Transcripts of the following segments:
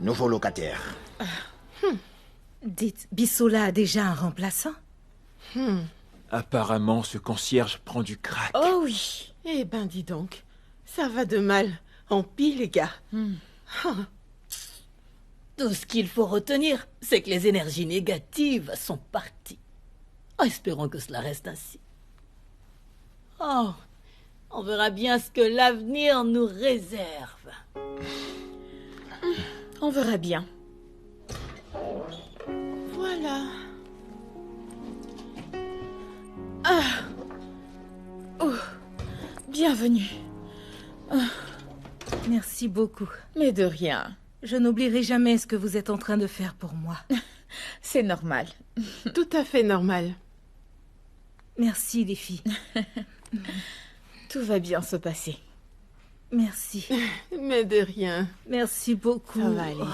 nouveau locataire. Dites, Bissola a déjà un remplaçant? Apparemment, ce concierge prend du crack. Oh oui. Eh ben, dis donc. Ça va de mal en pis, les gars. Tout ce qu'il faut retenir, c'est que les énergies négatives sont parties. Espérons que cela reste ainsi. Oh, on verra bien ce que l'avenir nous réserve. On verra bien. Voilà. Bienvenue. Merci beaucoup. Mais de rien. Je n'oublierai jamais ce que vous êtes en train de faire pour moi. C'est normal. Tout à fait normal. Merci, les filles. Tout va bien se passer. Merci. Mais de rien. Merci beaucoup. Ça va aller.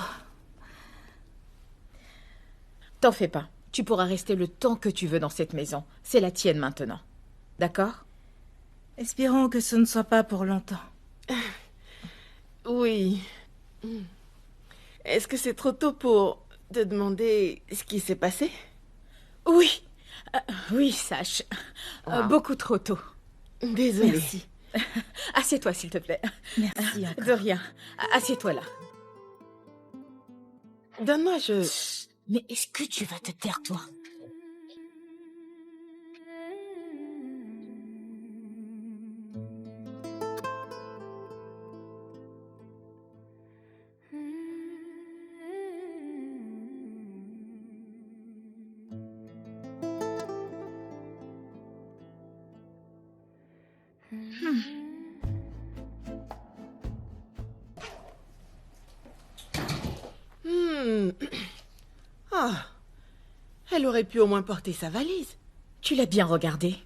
T'en fais pas. Tu pourras rester le temps que tu veux dans cette maison. C'est la tienne maintenant. D'accord? Espérons que ce ne soit pas pour longtemps. Oui. Est-ce que c'est trop tôt pour te demander ce qui s'est passé? Oui. Oui, sache. Beaucoup trop tôt. Désolée. Merci. Assieds-toi, s'il te plaît. Merci encore. De rien. Assieds-toi là. Donne-moi, Mais est-ce que tu vas te taire, toi? Ah, elle aurait pu au moins porter sa valise. Tu l'as bien regardé.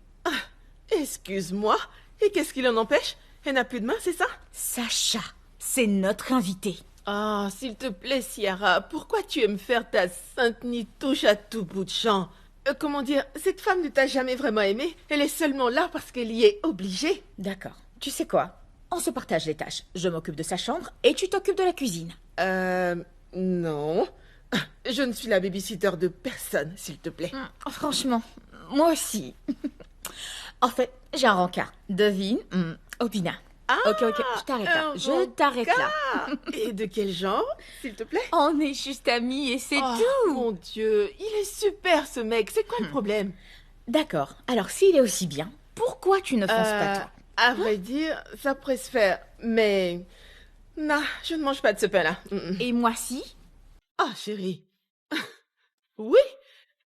Excuse-moi. Et qu'est-ce qui l'en empêche? Elle n'a plus de main, c'est ça? Sacha, c'est notre invité. Ah, s'il te plaît, Ciara, pourquoi tu aimes faire ta sainte nitouche à tout bout de champ? Comment dire, cette femme ne t'a jamais vraiment aimé. Elle est seulement là parce qu'elle y est obligée. D'accord. Tu sais quoi? On se partage les tâches. Je m'occupe de sa chambre et tu t'occupes de la cuisine. Non. Je ne suis la babysitter de personne, s'il te plaît. Franchement, moi aussi. En fait, j'ai un rencard. Devine, Obina. Ok, je t'arrête là. Je t'arrête là. Et de quel genre, s'il te plaît? On est juste amis et c'est Oh, tout. mon Dieu, il est super ce mec. C'est quoi le problème? D'accord. Alors, s'il est aussi bien, pourquoi tu ne fonces pas toi? À vrai dire, ça pourrait se faire, mais... Non, je ne mange pas de ce pain-là. Et moi si? Ah, chérie. Oui,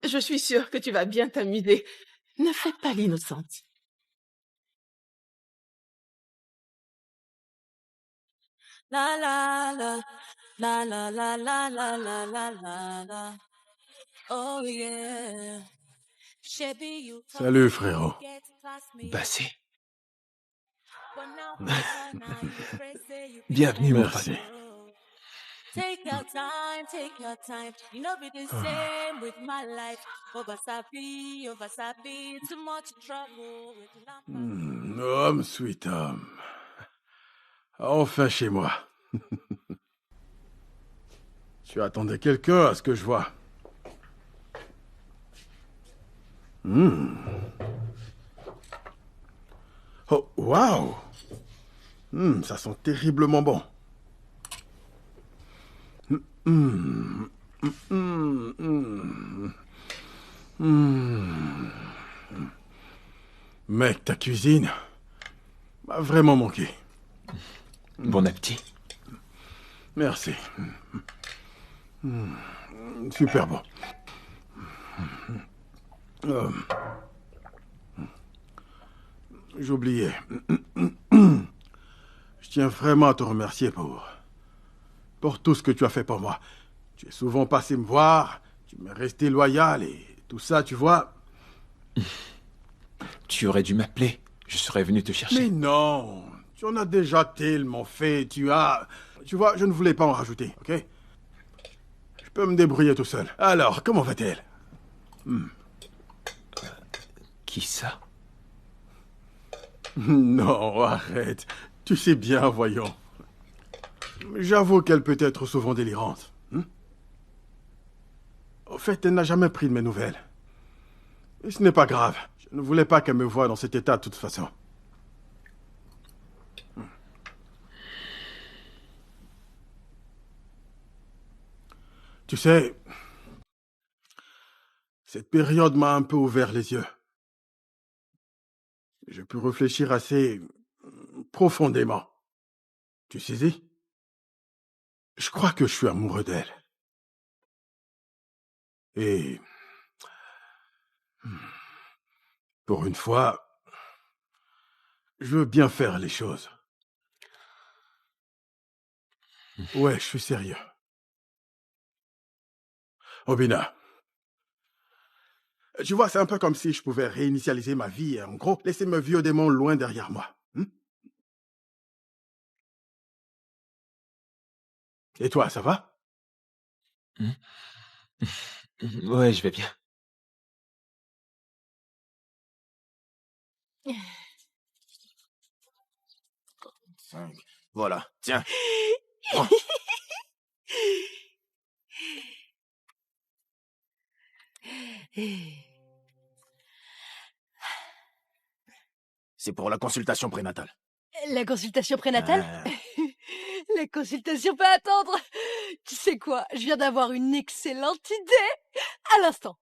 je suis sûre que tu vas bien t'amuser. Ne fais pas l'innocente. La la la, la la la la la la la la la. Oh yeah. Salut, frérot. Bassé. Bienvenue, mon Merci. frère. Take your time. You know be the same with my life. Over sabi, too much trouble with Homme, sweet homme. Enfin chez moi. Tu attendais quelqu'un, à ce que je vois. Oh, waouh. Ça sent terriblement bon. Mec, ta cuisine m'a vraiment manqué. Bon appétit. Merci. Super bon. J'oubliais. Je tiens vraiment à te remercier pour tout ce que tu as fait pour moi. Tu es souvent passé me voir, tu m'es resté loyal et tout ça, tu vois. Tu aurais dû m'appeler. Je serais venu te chercher. Mais non, tu en as déjà tellement fait, tu vois, je ne voulais pas en rajouter, ok? Je peux me débrouiller tout seul. Alors, comment va-t-elle? Qui ça? Non, arrête. Tu sais bien, voyons. J'avoue qu'elle peut être souvent délirante. Au fait, elle n'a jamais pris de mes nouvelles. Et ce n'est pas grave. Je ne voulais pas qu'elle me voie dans cet état de toute façon. Tu sais, cette période m'a un peu ouvert les yeux. J'ai pu réfléchir assez profondément. Tu saisis? Je crois que je suis amoureux d'elle. Et pour une fois, je veux bien faire les choses. Ouais, je suis sérieux. Obina, tu vois, c'est un peu comme si je pouvais réinitialiser ma vie et en gros, laisser mes vieux démons loin derrière moi. Et toi, ça va? Ouais, je vais bien. Voilà, tiens. Prends. C'est pour la consultation prénatale. La consultation prénatale? La consultation peut attendre. Tu sais quoi? Je viens d'avoir une excellente idée. À l'instant.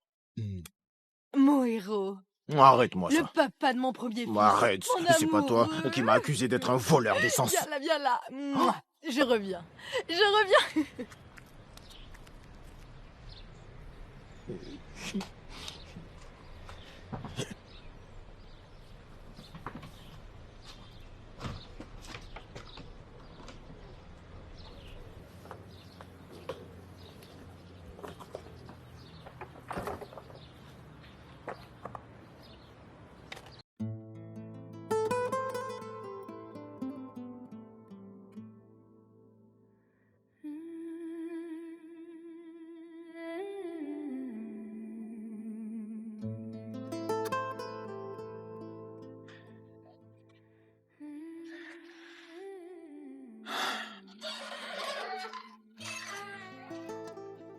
Mon héros. Arrête-moi Le ça. papa de mon premier fils. Arrête, Mon c'est pas toi amoureux. qui m'as accusé d'être un voleur d'essence. Viens là, viens là. Mouah. Je reviens. Je reviens.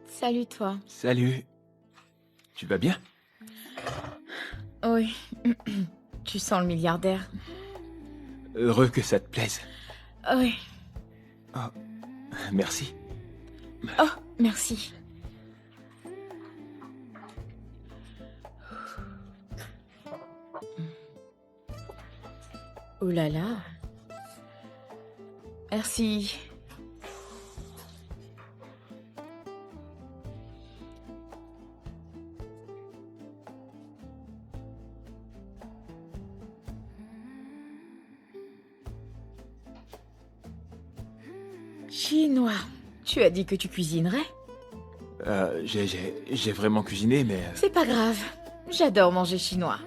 Salut toi. Salut. Tu vas bien? Oui. Tu sens le milliardaire? Heureux que ça te plaise. Oui. Oh, merci. Oh, merci. Oh là là. Merci. Chinois, tu as dit que tu cuisinerais? J'ai vraiment cuisiné, mais... C'est pas grave. J'adore manger chinois.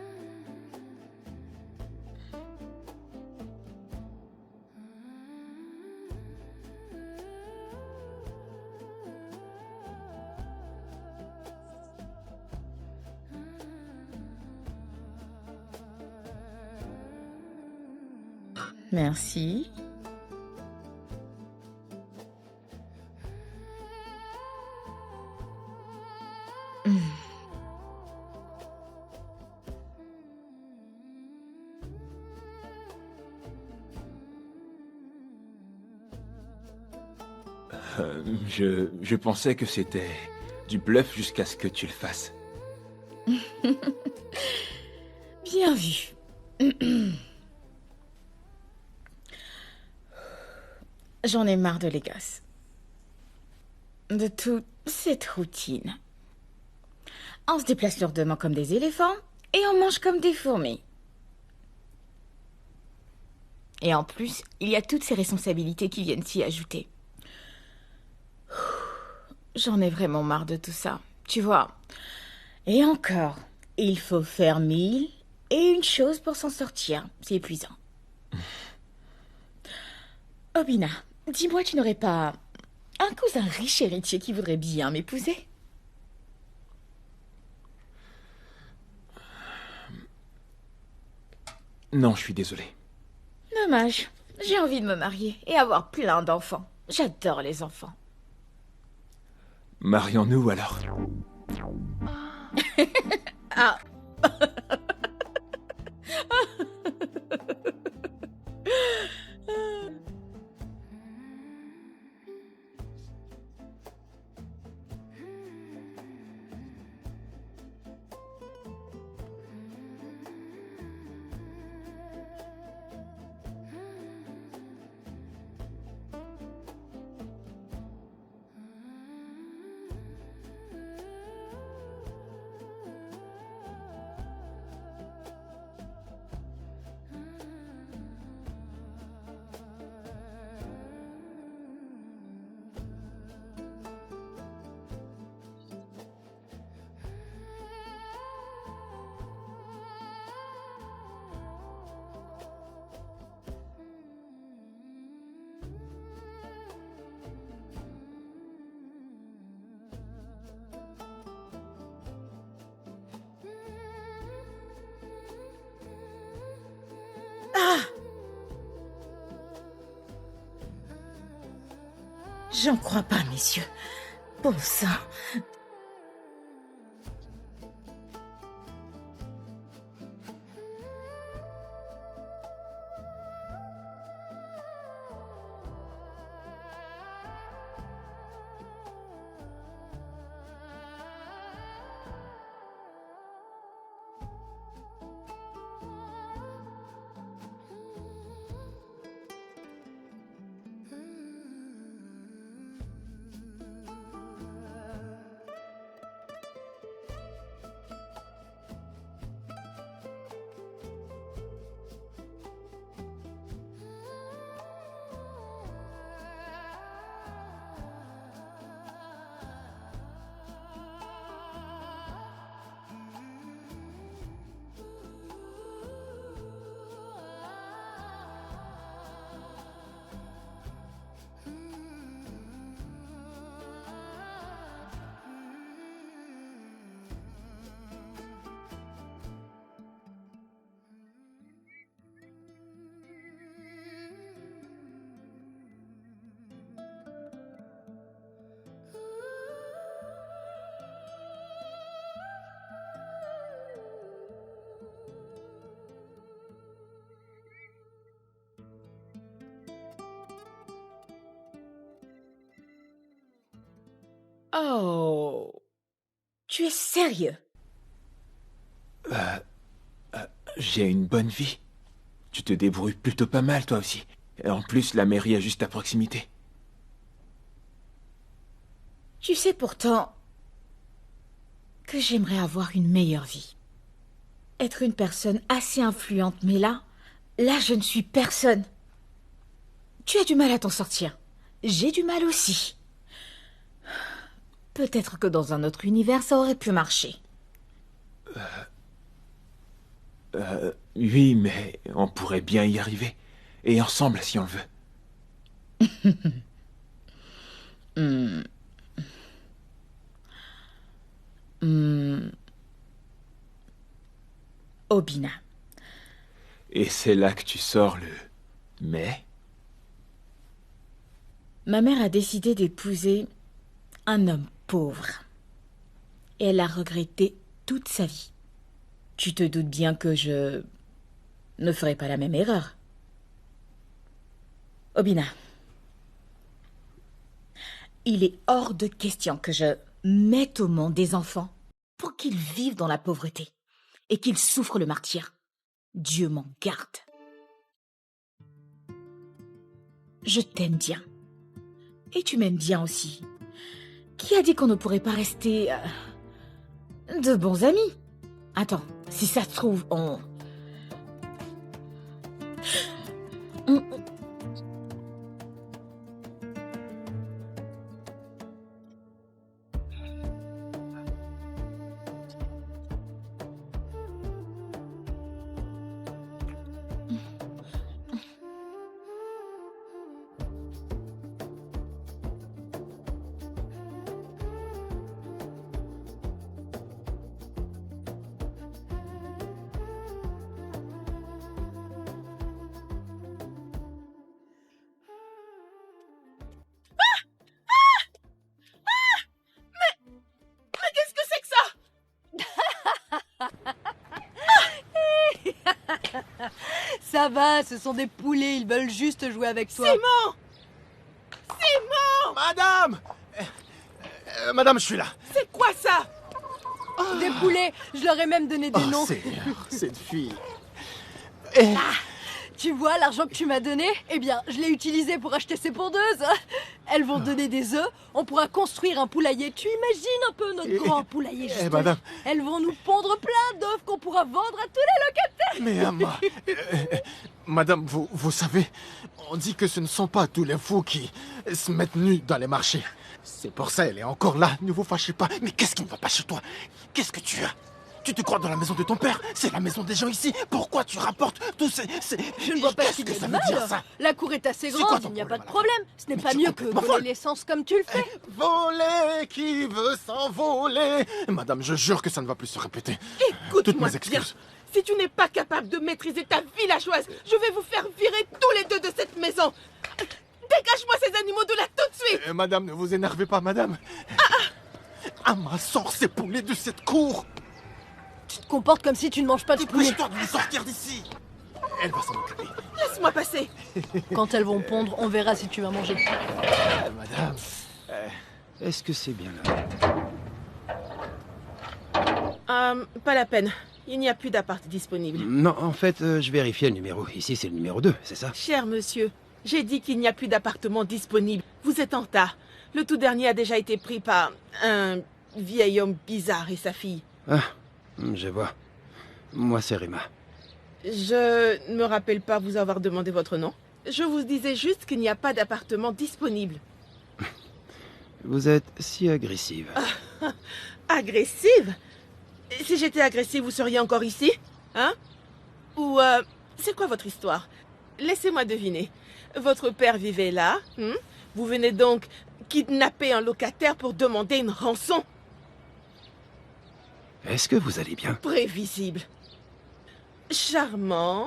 Merci. Je pensais que c'était du bluff jusqu'à ce que tu le fasses. Bien vu. J'en ai marre de les gosses. De toute cette routine. On se déplace lourdement comme des éléphants et on mange comme des fourmis. Et en plus, il y a toutes ces responsabilités qui viennent s'y ajouter. J'en ai vraiment marre de tout ça, tu vois. Et encore, il faut faire 1000 et une chose pour s'en sortir. C'est épuisant. Obina, dis-moi, tu n'aurais pas un cousin riche héritier qui voudrait bien m'épouser? Non, je suis désolé. Dommage. J'ai envie de me marier et avoir plein d'enfants. J'adore les enfants. Marions-nous alors. Ah. J'en crois pas, messieurs. Bon sang. Oh. Tu es sérieux? J'ai une bonne vie. Tu te débrouilles plutôt pas mal, toi aussi. Et en plus, la mairie est juste à proximité. Tu sais pourtant que j'aimerais avoir une meilleure vie. Être une personne assez influente, mais là, je ne suis personne. Tu as du mal à t'en sortir. J'ai du mal aussi. Peut-être que dans un autre univers, ça aurait pu marcher. Oui, mais on pourrait bien y arriver. Et ensemble, si on le veut. Obina. Et c'est là que tu sors le « mais ». Ma mère a décidé d'épouser un homme pauvre. Et elle a regretté toute sa vie. Tu te doutes bien que je ne ferai pas la même erreur. Obina, il est hors de question que je mette au monde des enfants pour qu'ils vivent dans la pauvreté et qu'ils souffrent le martyre. Dieu m'en garde. Je t'aime bien. Et tu m'aimes bien aussi. Qui a dit qu'on ne pourrait pas rester de bons amis? Attends, si ça se trouve, on... Ça va, ce sont des poulets, ils veulent juste jouer avec toi. Simon! Madame Madame, je suis là. C'est quoi ça? Des poulets, je leur ai même donné des Oh, noms. Seigneur, cette fille. Tu vois l'argent que tu m'as donné? Eh bien, je l'ai utilisé pour acheter ces pondeuses. Elles vont donner des œufs, on pourra construire un poulailler. Tu imagines un peu notre grand poulailler, juste là. madame. Elles vont nous pondre plein d'œufs qu'on pourra vendre à tous les locataires. Mais madame, vous savez, on dit que ce ne sont pas tous les fous qui se mettent nus dans les marchés. C'est pour ça elle est encore là, ne vous fâchez pas. Mais qu'est-ce qui ne va pas chez toi? Qu'est-ce que tu as? Tu te crois dans la maison de ton père? C'est la maison des gens ici. Pourquoi tu rapportes tous ces... Je ne vois pas ce Qu'est-ce qu'il que y a ça de veut dire, mal. ça? La cour est assez C'est quoi grande, ton il n'y a pas de problème, problème. Ce n'est Mais pas tu es mieux que complètement voler folle. l'essence comme tu le fais. Voler qui veut s'envoler. Madame, je jure que ça ne va plus se répéter. Toutes Écoute-moi mes bien. excuses. Si tu n'es pas capable de maîtriser ta villageoise, je vais vous faire virer tous les deux de cette maison. Dégage-moi ces animaux de là tout de suite. Madame, ne vous énervez pas, madame. Amma, sors ces poulets de cette cour. Tu te comportes comme si tu ne manges pas de poulet. Dépêche-toi de les sortir d'ici. Elle va s'en occuper. Laisse-moi passer. Quand elles vont pondre, on verra si tu vas manger. Madame. Est-ce que c'est bien là? Pas la peine. Il n'y a plus d'appart disponible. Non, en fait, je vérifiais le numéro. Ici, c'est le numéro 2, c'est ça? Cher monsieur, j'ai dit qu'il n'y a plus d'appartement disponible. Vous êtes en retard. Le tout dernier a déjà été pris par un vieil homme bizarre et sa fille. Ah, je vois. Moi, c'est Rima. Je ne me rappelle pas vous avoir demandé votre nom. Je vous disais juste qu'il n'y a pas d'appartement disponible. Vous êtes si agressive. Agressive? Si j'étais agressive, vous seriez encore ici? Hein? Ou, c'est quoi votre histoire? Laissez-moi deviner. Votre père vivait là, Vous venez donc kidnapper un locataire pour demander une rançon? Est-ce que vous allez bien? Prévisible. Charmant,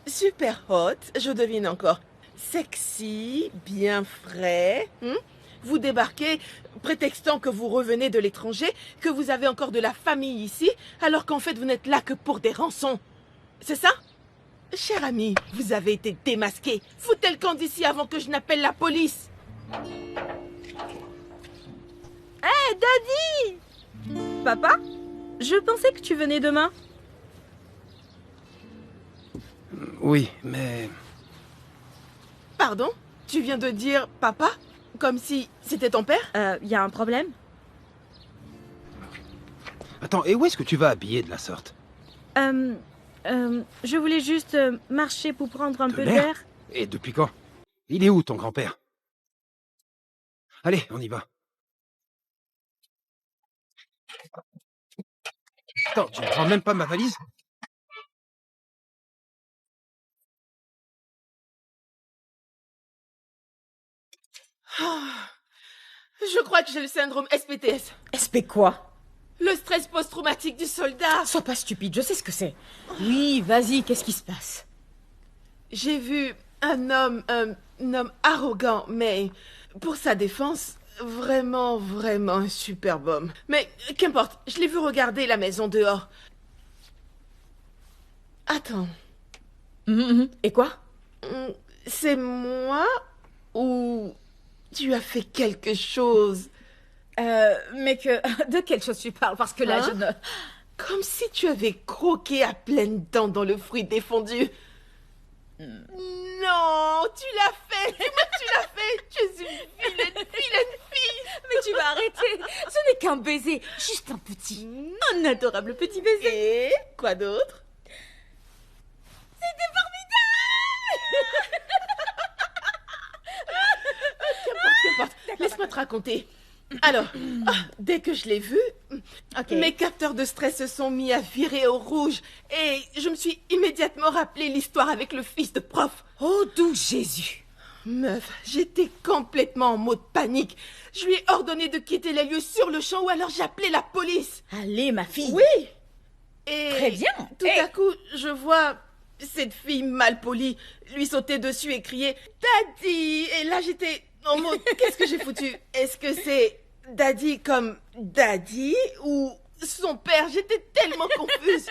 super hot, je devine encore. Sexy, bien frais. Vous débarquez, prétextant que vous revenez de l'étranger, que vous avez encore de la famille ici, alors qu'en fait vous n'êtes là que pour des rançons. C'est ça? Cher ami, vous avez été démasqué. Foutez le camp d'ici avant que je n'appelle la police. Hé, Daddy! Papa? Je pensais que tu venais demain. Oui, mais... Pardon? Tu viens de dire papa? Comme si c'était ton père? Y a un problème? Attends, et où est-ce que tu vas habiller de la sorte? Je voulais juste marcher pour prendre un De peu l'air? d'air. Et depuis quand? Il est où, ton grand-père? Allez, on y va. Attends, tu ne prends même pas ma valise? Je crois que j'ai le syndrome SPTS. SP quoi? Le stress post-traumatique du soldat. Sois pas stupide, je sais ce que c'est. Oui, vas-y, qu'est-ce qui se passe? J'ai vu un homme arrogant, mais pour sa défense, vraiment un superbe homme. Mais qu'importe, je l'ai vu regarder la maison dehors. Attends, Et quoi? c'est moi ou tu as fait quelque chose? Mais de quelle chose tu parles? Parce que là, Hein? je ne... Comme si tu avais croqué à pleines dents dans le fruit défendu. Non, tu l'as fait. Dis-moi que tu l'as fait. Tu es une vilaine fille. Mais tu vas arrêter. Ce n'est qu'un baiser, juste un petit, un adorable petit baiser. Et quoi d'autre? C'était formidable. Qu'importe. Laisse-moi te raconter. Alors, dès que je l'ai vu, mes capteurs de stress se sont mis à virer au rouge et je me suis immédiatement rappelé l'histoire avec le fils de prof. Oh, doux Jésus. Meuf, j'étais complètement en mode panique. Je lui ai ordonné de quitter les lieux sur le champ ou alors j'ai appelé la police. Allez, ma fille. Oui. Et Très bien. Tout à coup, je vois cette fille mal polie lui sauter dessus et crier « Daddy !» Et là, j'étais en mode « Qu'est-ce que j'ai foutu? Est-ce que c'est Daddy comme Daddy ou Son père, j'étais tellement confuse.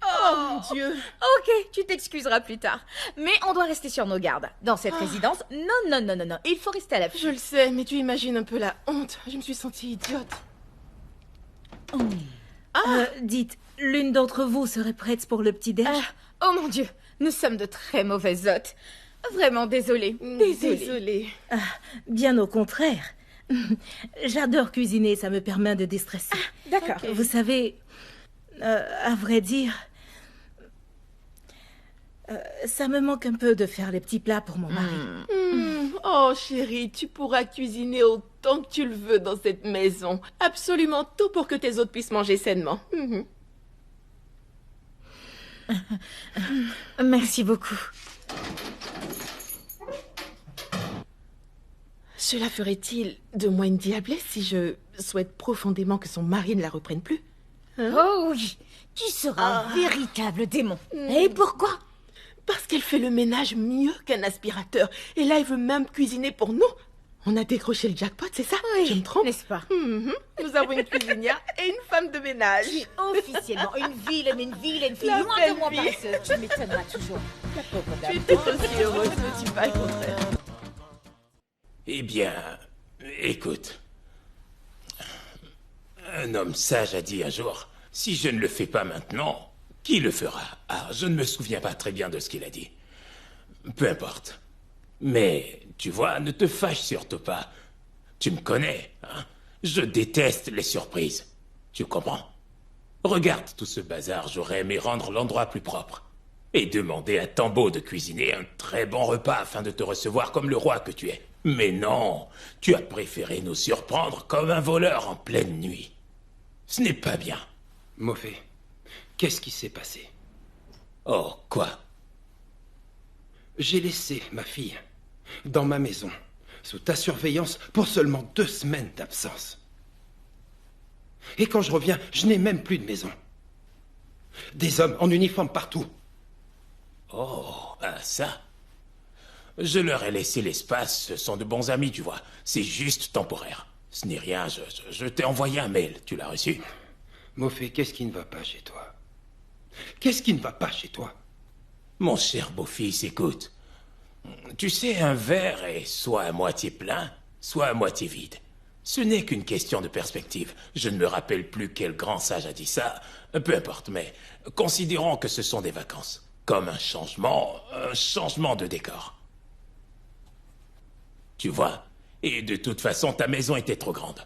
Oh mon Dieu. Ok, tu t'excuseras plus tard. Mais on doit rester sur nos gardes. Dans cette résidence, non, il faut rester à l'affût. Je le sais, mais tu imagines un peu la honte. Je me suis sentie idiote. Dites, l'une d'entre vous serait prête pour le petit-déj? Oh mon Dieu, nous sommes de très mauvaises hôtes. Vraiment désolée. Désolée. Bien au contraire. J'adore cuisiner, ça me permet de déstresser. D'accord. Vous savez, à vrai dire, ça me manque un peu de faire les petits plats pour mon mari. Oh chérie, tu pourras cuisiner autant que tu le veux dans cette maison. Absolument tout pour que tes hôtes puissent manger sainement. Merci beaucoup. Cela ferait-il de moi une diablesse si je souhaite profondément que son mari ne la reprenne plus? Oh oui, tu seras un véritable démon. Et pourquoi? Parce qu'elle fait le ménage mieux qu'un aspirateur. Et là, elle veut même cuisiner pour nous. On a décroché le jackpot, c'est ça? Oui, Je me trompe? n'est-ce pas? Nous avons une cuisinière et une femme de ménage. Tu es officiellement une vilaine fille, La loin belle de moi fille. paresseuse. Tu m'étonneras toujours. La pauvre dame. Tu étais aussi heureuse, ne dis pas le contraire. Eh bien, écoute. Un homme sage a dit un jour, si je ne le fais pas maintenant, qui le fera? Ah, je ne me souviens pas très bien de ce qu'il a dit. Peu importe. Mais, tu vois, ne te fâche surtout pas. Tu me connais, hein? Je déteste les surprises. Tu comprends? Regarde tout ce bazar, j'aurais aimé rendre l'endroit plus propre. Et demander à Tambo de cuisiner un très bon repas afin de te recevoir comme le roi que tu es. Mais non, tu as préféré nous surprendre comme un voleur en pleine nuit. Ce n'est pas bien. Mofé, qu'est-ce qui s'est passé? Oh, quoi? J'ai laissé ma fille dans ma maison, sous ta surveillance, pour seulement 2 semaines d'absence. Et quand je reviens, je n'ai même plus de maison. Des hommes en uniforme partout. Oh, ah, ça. Je leur ai laissé l'espace, ce sont de bons amis, tu vois. C'est juste temporaire. Ce n'est rien, je t'ai envoyé un mail, tu l'as reçu? Mofé, qu'est-ce qui ne va pas chez toi? Qu'est-ce qui ne va pas chez toi? Mon cher beau-fils, écoute. Tu sais, un verre est soit à moitié plein, soit à moitié vide. Ce n'est qu'une question de perspective. Je ne me rappelle plus quel grand sage a dit ça. Peu importe, mais considérons que ce sont des vacances. Comme un changement de décor. Tu vois? Et de toute façon, ta maison était trop grande.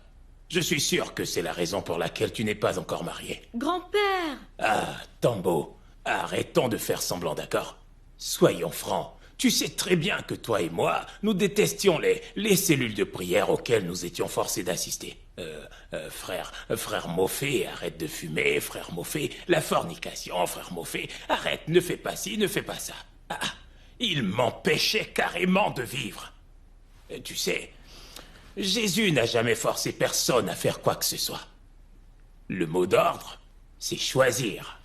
Je suis sûr que c'est la raison pour laquelle tu n'es pas encore marié. Grand-père! Ah, Tambo, arrêtons de faire semblant, d'accord? Soyons francs. Tu sais très bien que toi et moi, nous détestions les cellules de prière auxquelles nous étions forcés d'assister. Frère Mofé, arrête de fumer, frère Mofé, la fornication, frère Mofé, arrête, ne fais pas ci, ne fais pas ça. Ah, il m'empêchait carrément de vivre. Tu sais, Jésus n'a jamais forcé personne à faire quoi que ce soit. Le mot d'ordre, c'est choisir.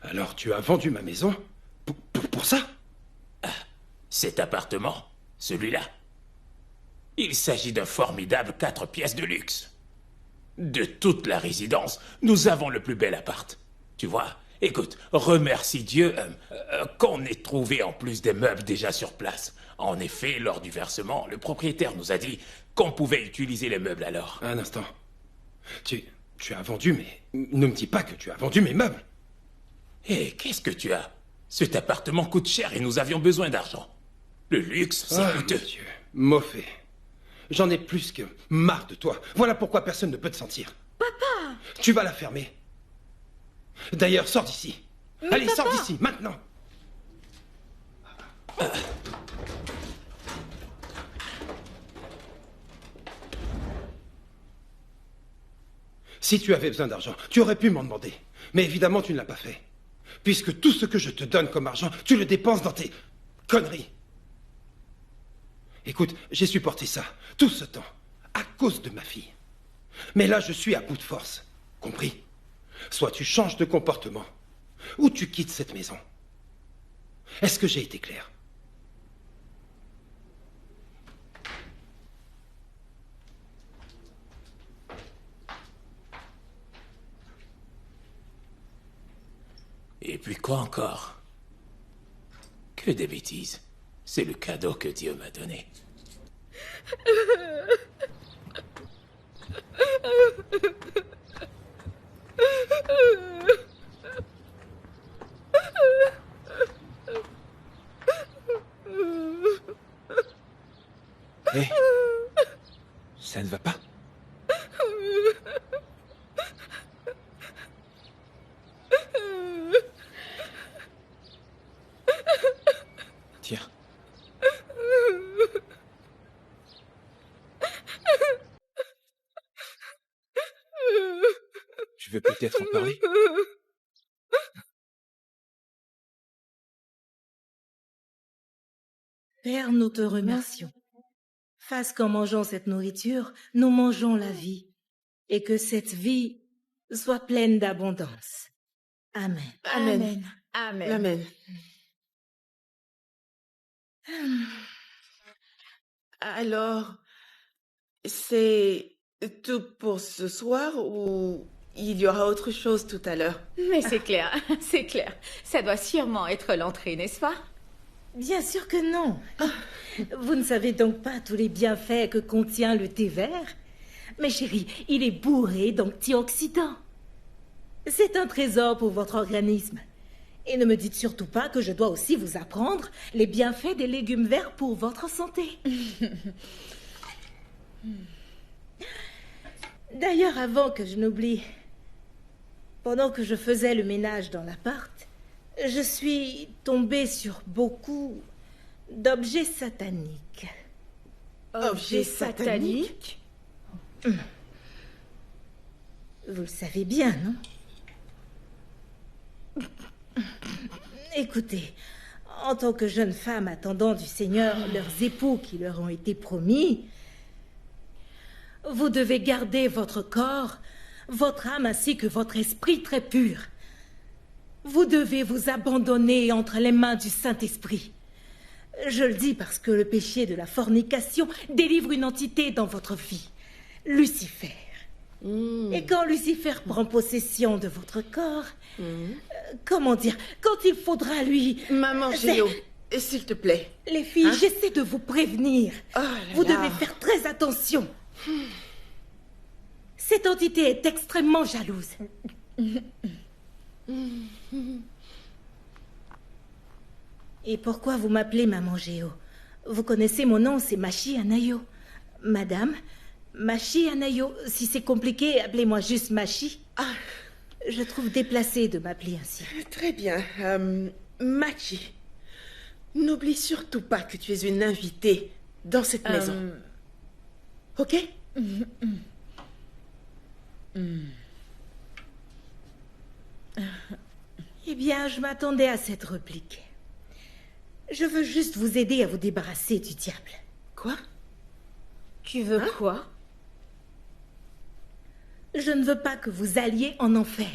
Alors tu as vendu ma maison pour ça? Cet appartement, celui-là. Il s'agit d'un formidable 4 pièces de luxe. De toute la résidence, nous avons le plus bel appart. Tu vois, écoute, remercie Dieu qu'on ait trouvé en plus des meubles déjà sur place. En effet, lors du versement, le propriétaire nous a dit qu'on pouvait utiliser les meubles alors. Un instant. Tu as vendu, mais ne me dis pas que tu as vendu mes meubles. Hé, qu'est-ce que tu as? Cet appartement coûte cher et nous avions besoin d'argent. Le luxe, c'est coûteux. Mon Dieu, Mofé. J'en ai plus que marre de toi. Voilà pourquoi personne ne peut te sentir. Papa! Tu vas la fermer. D'ailleurs, sors d'ici. Allez, sors d'ici, maintenant. Si tu avais besoin d'argent, tu aurais pu m'en demander. Mais évidemment, tu ne l'as pas fait. Puisque tout ce que je te donne comme argent, tu le dépenses dans tes conneries. Écoute, j'ai supporté ça, tout ce temps, à cause de ma fille. Mais là, je suis à bout de force. Compris? Soit tu changes de comportement, ou tu quittes cette maison. Est-ce que j'ai été clair? Quoi encore? Que des bêtises. C'est le cadeau que Dieu m'a donné. Hé, ça ne va pas? Tiens. Tu veux peut-être en parler? Père, nous te remercions. Fasse qu'en mangeant cette nourriture, nous mangeons la vie, et que cette vie soit pleine d'abondance. Amen. Amen. Amen. Amen. Alors, c'est tout pour ce soir ou il y aura autre chose tout à l'heure? Mais c'est clair, c'est clair. Ça doit sûrement être l'entrée, n'est-ce pas? Bien sûr que non. Vous ne savez donc pas tous les bienfaits que contient le thé vert? Mais chérie, il est bourré d'antioxydants. C'est un trésor pour votre organisme. Et ne me dites surtout pas que je dois aussi vous apprendre les bienfaits des légumes verts pour votre santé. D'ailleurs, avant que je n'oublie, pendant que je faisais le ménage dans l'appart, je suis tombée sur beaucoup d'objets sataniques. Objets sataniques? Vous le savez bien, non? Écoutez, en tant que jeune femme attendant du Seigneur leurs époux qui leur ont été promis, vous devez garder votre corps, votre âme ainsi que votre esprit très pur. Vous devez vous abandonner entre les mains du Saint-Esprit. Je le dis parce que le péché de la fornication délivre une entité dans votre vie, Lucifer. Et quand Lucifer prend possession de votre corps, comment dire, quand il faudra lui... Maman Géo, s'il te plaît. Les filles, j'essaie de vous prévenir. Oh là Vous là. devez faire très attention. Cette entité est extrêmement jalouse. Et pourquoi vous m'appelez Maman Géo? Vous connaissez mon nom, c'est Machi Anayo. Madame, Machi Anayo. Si c'est compliqué, appelez-moi juste Machi. Je trouve déplacé de m'appeler ainsi. Très bien. Machi, n'oublie surtout pas que tu es une invitée dans cette maison. Ok? Eh bien, je m'attendais à cette réplique. Je veux juste vous aider à vous débarrasser du diable. Quoi? Tu veux quoi? Je ne veux pas que vous alliez en enfer.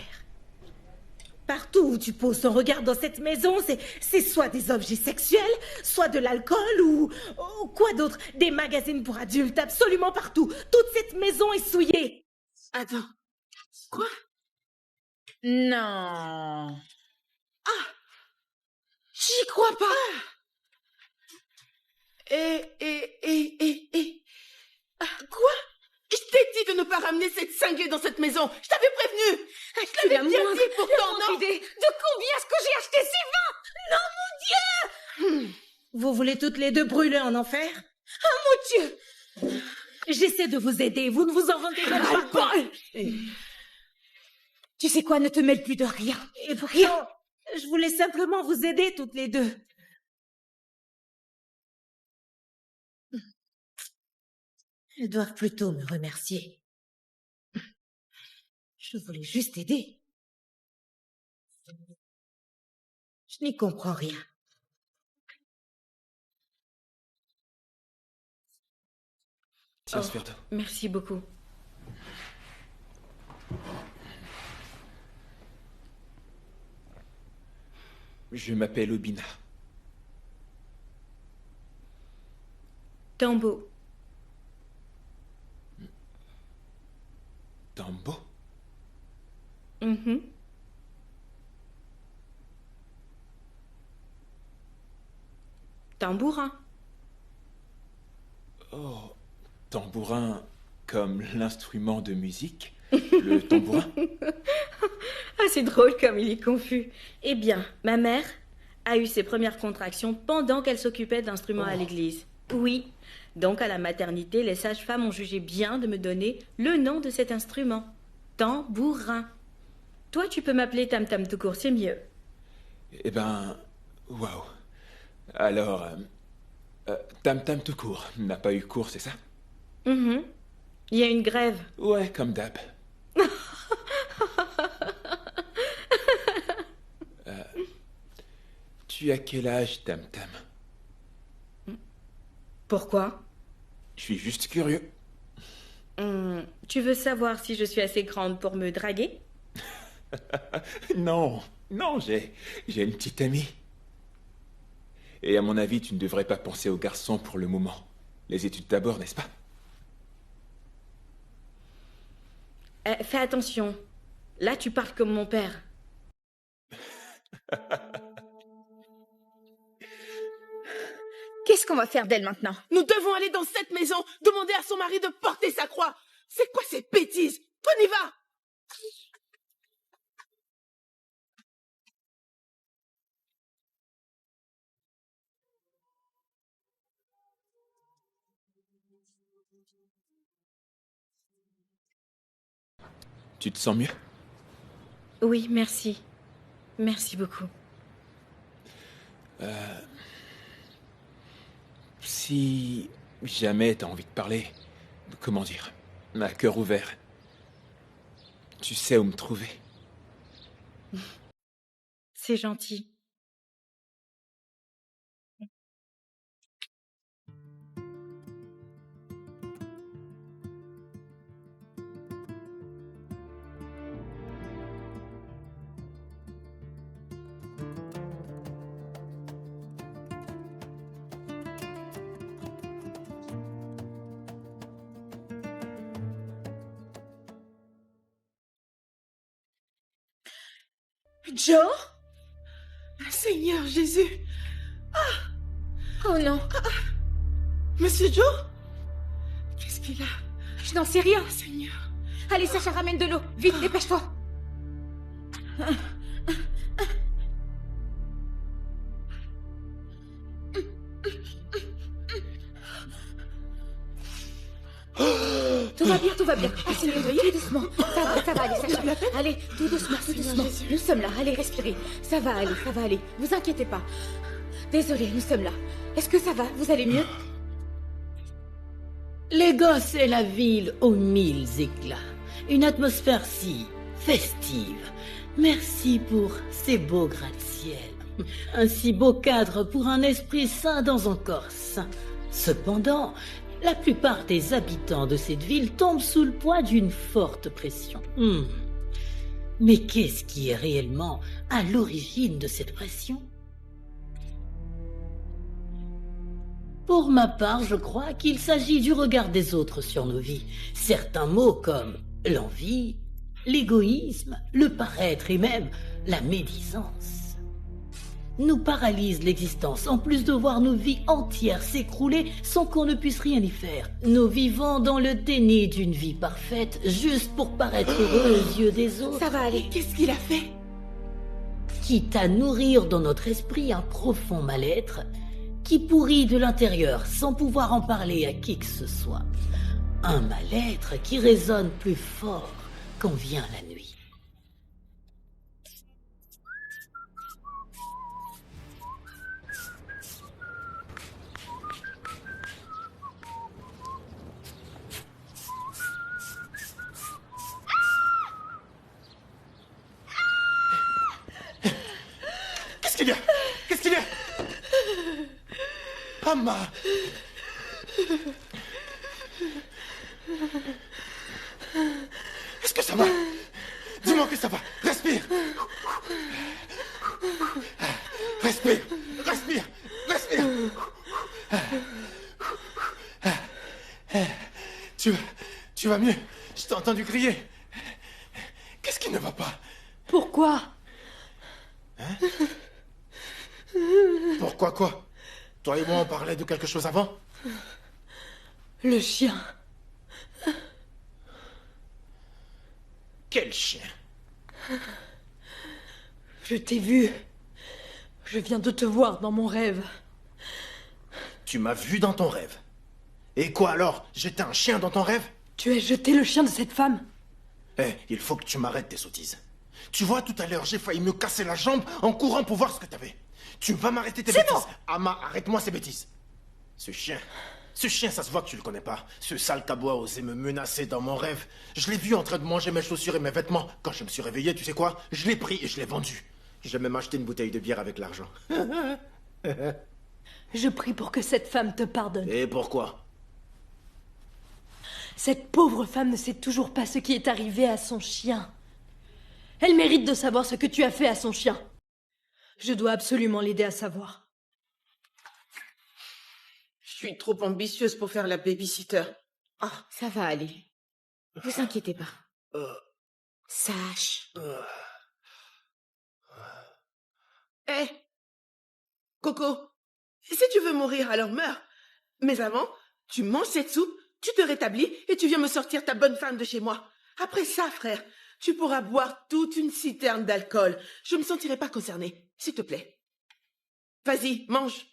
Partout où tu poses ton regard dans cette maison, c'est soit des objets sexuels, soit de l'alcool ou quoi d'autre? Des magazines pour adultes, absolument partout. Toute cette maison est souillée. Attends. Quoi? Non. J'y crois pas. Quoi? Je t'ai dit de ne pas ramener cette cinglée dans cette maison. Je t'avais prévenu. Je l'avais bien dit pourtant, non? Idée. De combien est-ce que j'ai acheté ces vins? Non, mon Dieu! Vous voulez toutes les deux brûler en enfer? Oh mon Dieu! J'essaie de vous aider, vous ne vous en rendez même pas compte. Tu sais quoi, ne te mêle plus de rien. Et pourtant, je voulais simplement vous aider toutes les deux. Elles doivent plutôt me remercier. Je voulais juste aider. Je n'y comprends rien. Tiens, ce verre d'eau. Merci beaucoup. Je m'appelle Obina. Tambo. Tambo? Tambourin. Oh, tambourin comme l'instrument de musique? Le tambourin? Ah, c'est drôle comme il est confus. Eh bien, ma mère a eu ses premières contractions pendant qu'elle s'occupait d'instruments à l'église. Oui. Donc, à la maternité, les sages-femmes ont jugé bien de me donner le nom de cet instrument. Tambourin. Toi, tu peux m'appeler Tam Tam tout court, c'est mieux. Eh ben, waouh. Alors, Tam Tam tout court n'a pas eu cours, c'est ça? Il y a une grève. Ouais, comme d'hab. Tu as quel âge, Tam Tam? Pourquoi? Je suis juste curieux. Tu veux savoir si je suis assez grande pour me draguer? Non, non, j'ai une petite amie. Et à mon avis, tu ne devrais pas penser aux garçons pour le moment. Les études d'abord, n'est-ce pas? Fais attention. Là, tu parles comme mon père. Qu'est-ce qu'on va faire d'elle maintenant? Nous devons aller dans cette maison, demander à son mari de porter sa croix. C'est quoi ces bêtises? On y va! Tu te sens mieux? Oui, merci. Merci beaucoup. Si jamais t'as envie de parler, comment dire, à cœur ouvert, tu sais où me trouver. C'est gentil. Joe? Seigneur Jésus! Oh non, Monsieur Joe? Qu'est-ce qu'il a? je n'en sais rien. Seigneur! Allez, Sacha, ramène de l'eau. Vite, dépêche-toi. Tout va bien, tout va bien. Asseyez-vous, tout doucement. Ça va aller, Sacha. Allez, tout doucement, tout doucement. Nous sommes là, allez, respirez. Ça va aller. Vous inquiétez pas. Désolée, nous sommes là. Est-ce que ça va? Vous allez mieux? Les gosses et la ville aux mille éclats. Une atmosphère si festive. Merci pour ces beaux gratte-ciel. Un si beau cadre pour un esprit sain dans un corps sain. Cependant, la plupart des habitants de cette ville tombent sous le poids d'une forte pression. Mais qu'est-ce qui est réellement à l'origine de cette pression? Pour ma part, je crois qu'il s'agit du regard des autres sur nos vies. Certains mots comme l'envie, l'égoïsme, le paraître et même la médisance nous paralysent l'existence, en plus de voir nos vies entières s'écrouler sans qu'on ne puisse rien y faire. Nous vivons dans le déni d'une vie parfaite, juste pour paraître heureux aux yeux des autres. Ça va aller. Qu'est-ce qu'il a fait? Quitte à nourrir dans notre esprit un profond mal-être qui pourrit de l'intérieur sans pouvoir en parler à qui que ce soit. Un mal-être qui résonne plus fort quand vient la nuit. Qu'est-ce qu'il y a? Amma! Est-ce que ça va? Dis-moi que ça va. Respire. Respire. Tu vas mieux? Je t'ai entendu crier. Qu'est-ce qui ne va pas? Pourquoi? Pourquoi quoi? Toi et moi, on parlait de quelque chose avant? Le chien. Quel chien? Je t'ai vu. Je viens de te voir dans mon rêve. Tu m'as vu dans ton rêve. Et quoi alors? J'étais un chien dans ton rêve? Tu as jeté le chien de cette femme. Eh, il faut que tu m'arrêtes tes sottises. Tu vois, tout à l'heure, j'ai failli me casser la jambe en courant pour voir ce que t'avais. Tu vas m'arrêter tes bêtises. Ama, arrête-moi ces bêtises. Ce chien, ça se voit que tu le connais pas. Ce sale cabot a osé me menacer dans mon rêve. Je l'ai vu en train de manger mes chaussures et mes vêtements. Quand je me suis réveillé, tu sais quoi? Je l'ai pris et je l'ai vendu. J'ai même acheté une bouteille de bière avec l'argent. Je prie pour que cette femme te pardonne. Et pourquoi? Cette pauvre femme ne sait toujours pas ce qui est arrivé à son chien. Elle mérite de savoir ce que tu as fait à son chien. Je dois absolument l'aider à savoir. Je suis trop ambitieuse pour faire la babysitter. Ah, Ça va aller. Vous inquiétez pas. Sache. hé, Coco, si tu veux mourir, alors meurs. Mais avant, tu manges cette soupe, tu te rétablis et tu viens me sortir ta bonne femme de chez moi. Après ça, frère, tu pourras boire toute une citerne d'alcool. Je me sentirai pas concernée, s'il te plaît. Vas-y, mange.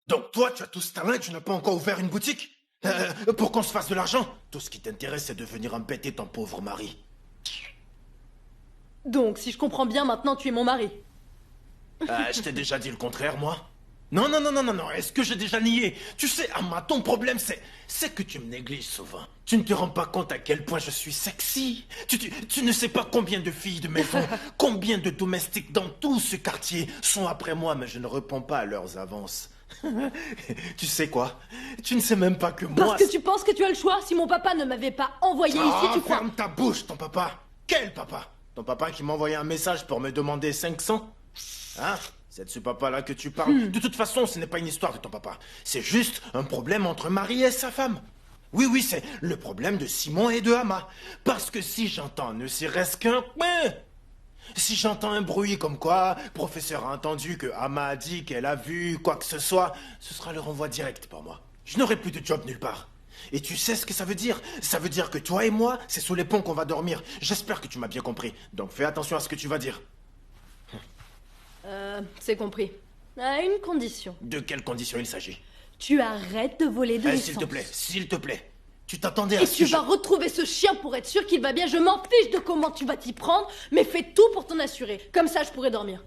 Donc toi, tu as tout ce talent et tu n'as pas encore ouvert une boutique? Pour qu'on se fasse de l'argent? Tout ce qui t'intéresse, c'est de venir embêter ton pauvre mari. Donc, si je comprends bien, maintenant tu es mon mari. Je t'ai déjà dit le contraire, moi? Non, est-ce que j'ai déjà nié? Tu sais, Amma, ton problème, c'est que tu me négliges souvent. Tu ne te rends pas compte à quel point je suis sexy. Tu ne sais pas combien de filles de maison, combien de domestiques dans tout ce quartier sont après moi, mais je ne réponds pas à leurs avances. Tu sais quoi? Tu ne sais même pas que moi... Parce que tu penses que tu as le choix. Si mon papa ne m'avait pas envoyé ici, tu crois... Ferme ta bouche, ton papa. Quel papa? Ton papa qui m'a envoyé un message pour me demander 500? Hein? C'est de ce papa-là que tu parles. De toute façon, ce n'est pas une histoire de ton papa. C'est juste un problème entre Marie et sa femme. Oui, c'est le problème de Simon et de Amma. Parce que si j'entends ne serait-ce qu'un... Si j'entends un bruit comme quoi, professeur a entendu que Amma a dit qu'elle a vu quoi que ce soit, ce sera le renvoi direct pour moi. Je n'aurai plus de job nulle part. Et tu sais ce que ça veut dire? Ça veut dire que toi et moi, c'est sous les ponts qu'on va dormir. J'espère que tu m'as bien compris. Donc fais attention à ce que tu vas dire. C'est compris. À une condition. De quelles conditions il s'agit? Tu arrêtes de voler de l'essence. S'il te plaît. Tu t'attendais à Et ce tu que vas retrouver ce chien pour être sûr qu'il va bien. Je m'en fiche de comment tu vas t'y prendre, mais fais tout pour t'en assurer. Comme ça, je pourrai dormir.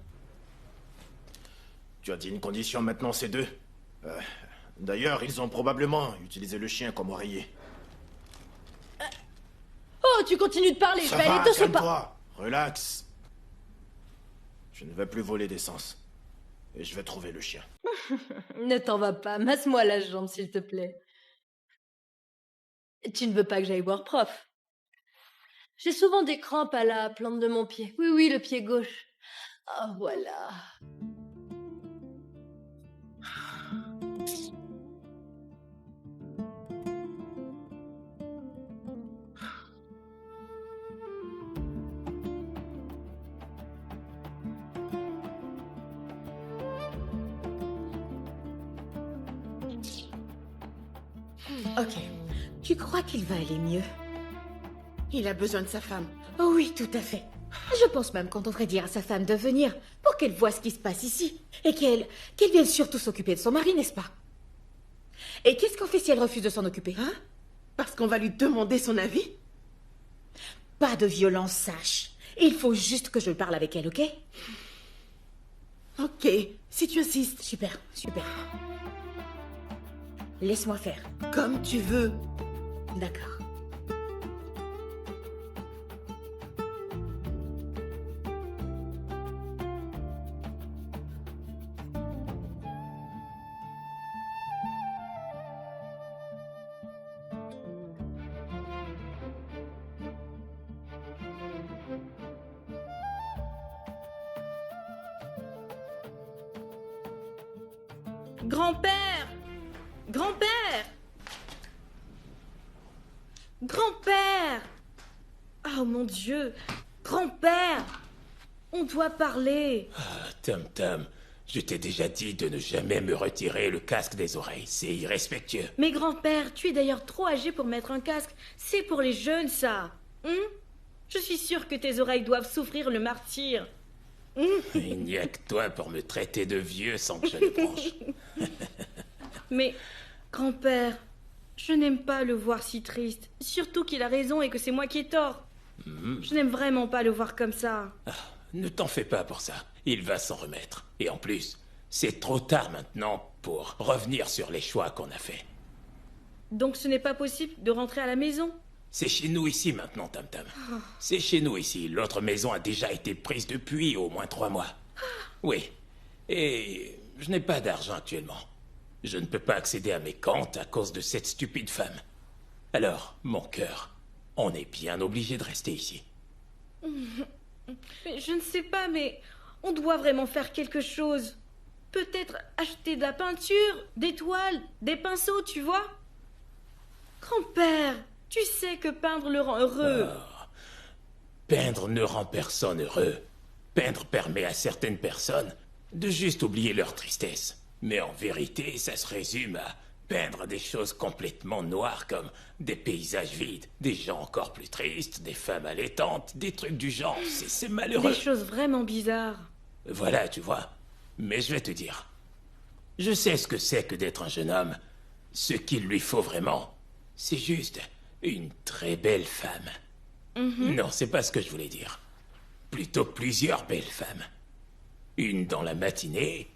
Tu as dit une condition, maintenant c'est deux. D'ailleurs, ils ont probablement utilisé le chien comme oreiller. Oh, tu continues de parler. Ça je vais va, aller te calme-toi. Relax. Je ne vais plus voler d'essence. Et je vais trouver le chien. Ne t'en vas pas. Masse-moi la jambe, s'il te plaît. Tu ne veux pas que j'aille voir prof? J'ai souvent des crampes à la plante de mon pied. Oui, le pied gauche. Ah, voilà. Ok. Tu crois qu'il va aller mieux? Il a besoin de sa femme. Oh oui, tout à fait. Je pense même qu'on devrait dire à sa femme de venir pour qu'elle voie ce qui se passe ici. Et qu'elle vienne surtout s'occuper de son mari, n'est-ce pas? Et qu'est-ce qu'on fait si elle refuse de s'en occuper? Hein? Parce qu'on va lui demander son avis? Pas de violence, sache. Il faut juste que je parle avec elle, ok? Ok, si tu insistes. Super. Laisse-moi faire. Comme tu veux. D'accord. Grand-père! Grand-père! Grand-père! Oh mon Dieu! Grand-père! On doit parler. Ah, Tam Tam, je t'ai déjà dit de ne jamais me retirer le casque des oreilles. C'est irrespectueux. Mais grand-père, tu es d'ailleurs trop âgé pour mettre un casque. C'est pour les jeunes, ça. Je suis sûre que tes oreilles doivent souffrir le martyre. Il n'y a que toi pour me traiter de vieux sans que je le branche. Mais, grand-père, je n'aime pas le voir si triste. Surtout qu'il a raison et que c'est moi qui ai tort. Je n'aime vraiment pas le voir comme ça. Ne t'en fais pas pour ça. Il va s'en remettre. Et en plus, c'est trop tard maintenant pour revenir sur les choix qu'on a faits. Donc ce n'est pas possible de rentrer à la maison? C'est chez nous ici maintenant, Tam Tam. C'est chez nous ici. L'autre maison a déjà été prise depuis au moins 3 mois. Oui. Et je n'ai pas d'argent actuellement. Je ne peux pas accéder à mes comptes à cause de cette stupide femme. Alors, mon cœur, on est bien obligé de rester ici. Mais je ne sais pas, mais on doit vraiment faire quelque chose. Peut-être acheter de la peinture, des toiles, des pinceaux, tu vois? Grand-père, tu sais que peindre le rend heureux. Peindre ne rend personne heureux. Peindre permet à certaines personnes de juste oublier leur tristesse. Mais en vérité, ça se résume à peindre des choses complètement noires comme des paysages vides, des gens encore plus tristes, des femmes allaitantes, des trucs du genre. C'est malheureux. Des choses vraiment bizarres. Voilà, tu vois. Mais je vais te dire. Je sais ce que c'est que d'être un jeune homme. Ce qu'il lui faut vraiment, c'est juste une très belle femme. Non, c'est pas ce que je voulais dire. Plutôt plusieurs belles femmes. Une dans la matinée,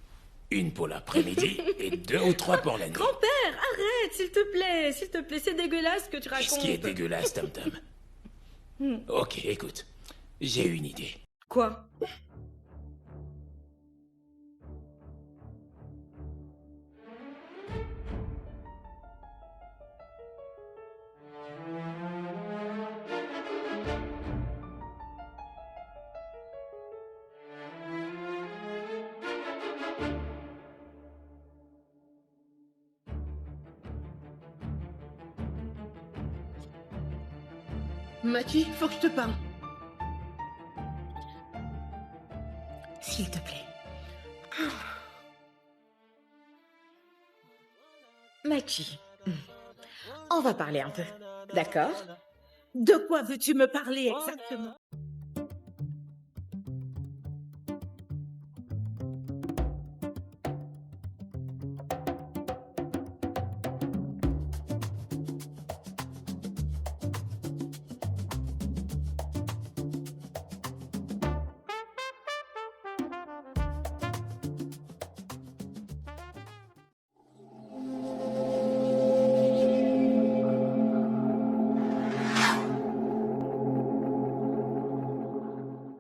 une pour l'après-midi et 2 ou 3 pour la nuit. Grand-père, arrête, s'il te plaît, c'est dégueulasse ce que tu racontes. Qu'est-ce qui est dégueulasse, Tam Tam? Ok, écoute, j'ai une idée. Quoi? Maki, faut que je te parle. S'il te plaît. Maki, on va parler un peu, d'accord? De quoi veux-tu me parler exactement?